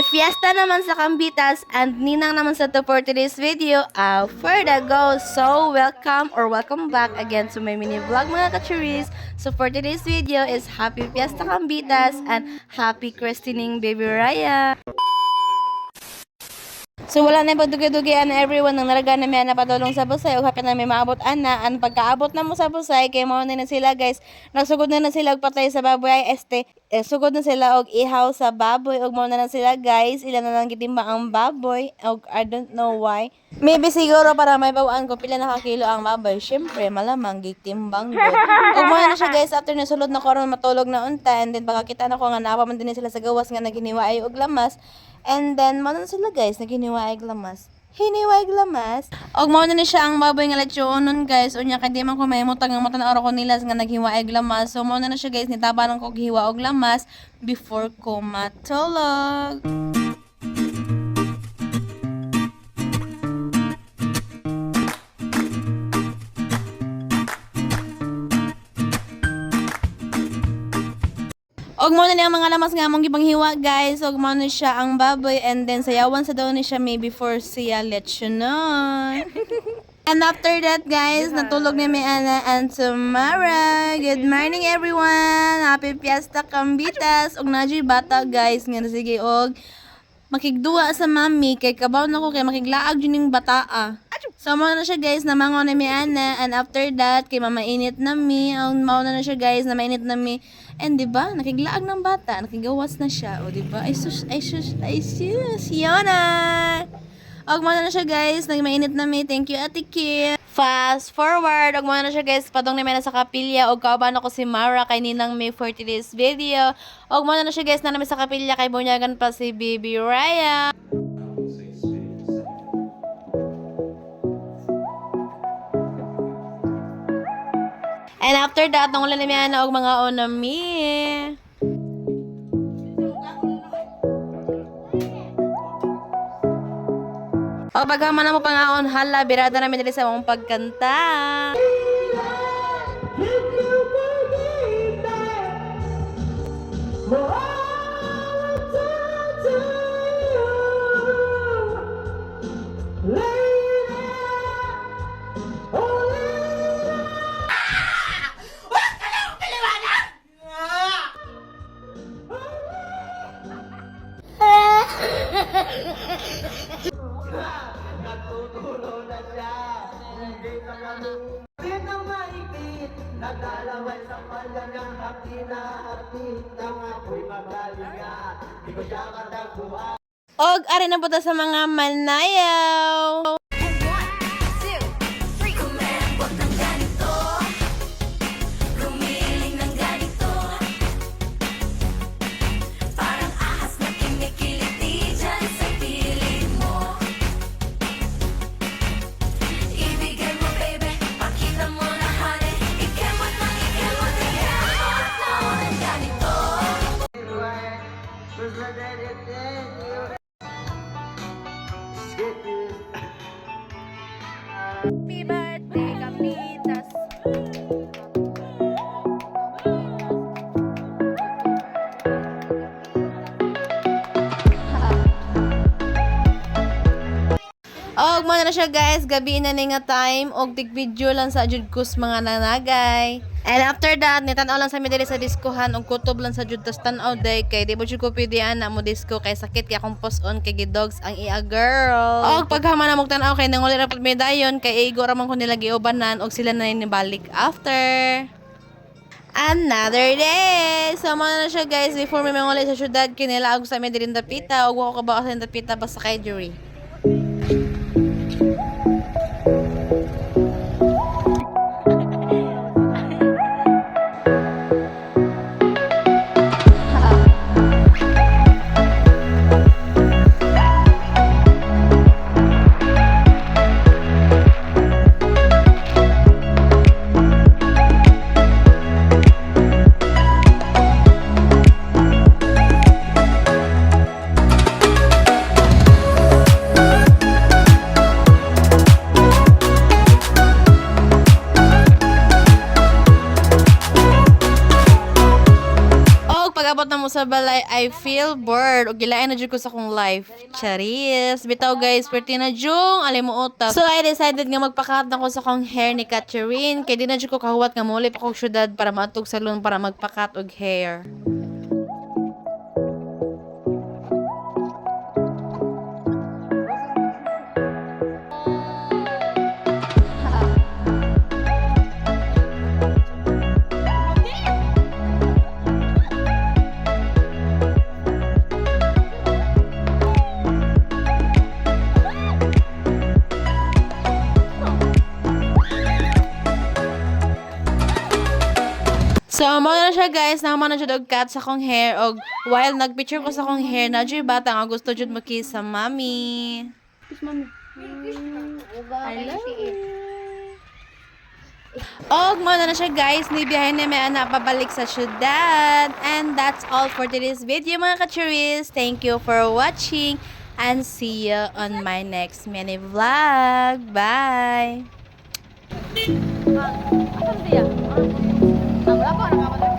Fiesta naman sa Cambitas and ninang naman sa to for today's video. For the go. So, welcome back again to my mini vlog mga kachuris. So, for today's video is Happy Fiesta Cambitas and Happy Christening Baby Raya. So wala na pagdugi-dugian na everyone nang naraga na may napadulong sa busay o hapit na may maabot ana ang pagkaabot na mo sa busay kay mao na sila guys nagsugod na sila og patay sa baboy ay sugod na sila og ihaw sa baboy og mao na sila guys ilan na lang gitimba ang baboy og I don't know why maybe siguro para may bawaan ko pila na kakilo ang baboy syempre malamang gitimbang gud og mao na siya guys after na sulod na karon matulog na unta and then pakakita na ko nga naapa man din sila sa gawas nga naginiwa ay og lamas. And then, mao na sila guys, naginiwaig lamas. Hiniwaig lamas. Og mao na siya ang baboy nga lechonon guys. Unya kay di man ko mahimutang nga matan-araw ko nila nga naghiwaig lamas. So mao na siya guys, nitabanan ko gihiwa og lamas before ko matulog. Og mo na ang mga lamas nga among gipanghiwa guys. Og mo na siya ang baboy and then sayawan sa daw ni siya maybe for siya lechonon. And after that guys, natulog ni Ana and Samara. Good morning everyone. Happy Fiesta Cambitas. Og naji bata guys nga sige og makigduwa sa mami kay kabaw na ko kay makiglaag jud ning bataa. So mao na siya guys namangon ni Ana and after that kay mamainit na mi. Mao na siya guys na mainit na mi. And diba, nakiglaag ng bata, nakigawas na siya. O diba, ay sus, Yona! Og muna na siya guys, nagmainit na mi. Thank you, Ate Kim. Fast forward, og muna na siya guys, padong namin na sa kapilya. Og kauban ako si Mara kay Ninang May for today's video. Og muna na siya guys, na namin sa kapilya kay bunyagan pa si Baby Raya. And after that, nangulan na miya na og mga onami. O pagkaman na mo pangaon, hala, birada namin dali sa mong pagkanta. Natuturo na siya, hindi na kami Pinang maipit, naglalaway sa pala ng hati na hati Nang ako'y magalinga, di ko siya matagpuan Og ari na punta sa mga manayaw. Happy birthday, Cambitas. Og mo na siya guys, gabi na ni nga time og tig-video lang sa jud kus mga nanagay. And after that, nitan-aw lang sa mi diri sa diskuhan og kutob lang sa jud tas tan-aw day kay di mo jud ko pwede ana mo disco kay sakit kay akong post on kay gidogs ang iya girl. Og paghaman na mo tan-aw kay nanguli ra pud mi dayon kay igo ra man ko nila giubanan og sila na nibalik after another day. So mo na siya guys before mi manguli sa syudad kinila og sa mi diri dapita og wako ka ba sa dapita basta kay jury. sa balay, I feel bored. O gilain na jud ko sa akong life. Charis. Bitaw guys, perti na jung alimuot. So I decided nga magpakat na ko sa akong hair ni Catherine. Kay di na jud ko kahuwat nga muli pa kong syudad para maatog salon para magpakat og hair. So, mo na siya guys, naman na siya og cut sa akong hair og while nagpicture ko sa akong hair na jud bata nga gusto jud makis sa mami. I love it. Og mo na siya guys, nibiyahe na may anak pabalik sa syudad. And that's all for today's video mga kachuris. Thank you for watching and see you on my next mini vlog. Bye! Asan siya? Wala pa, nakapatay.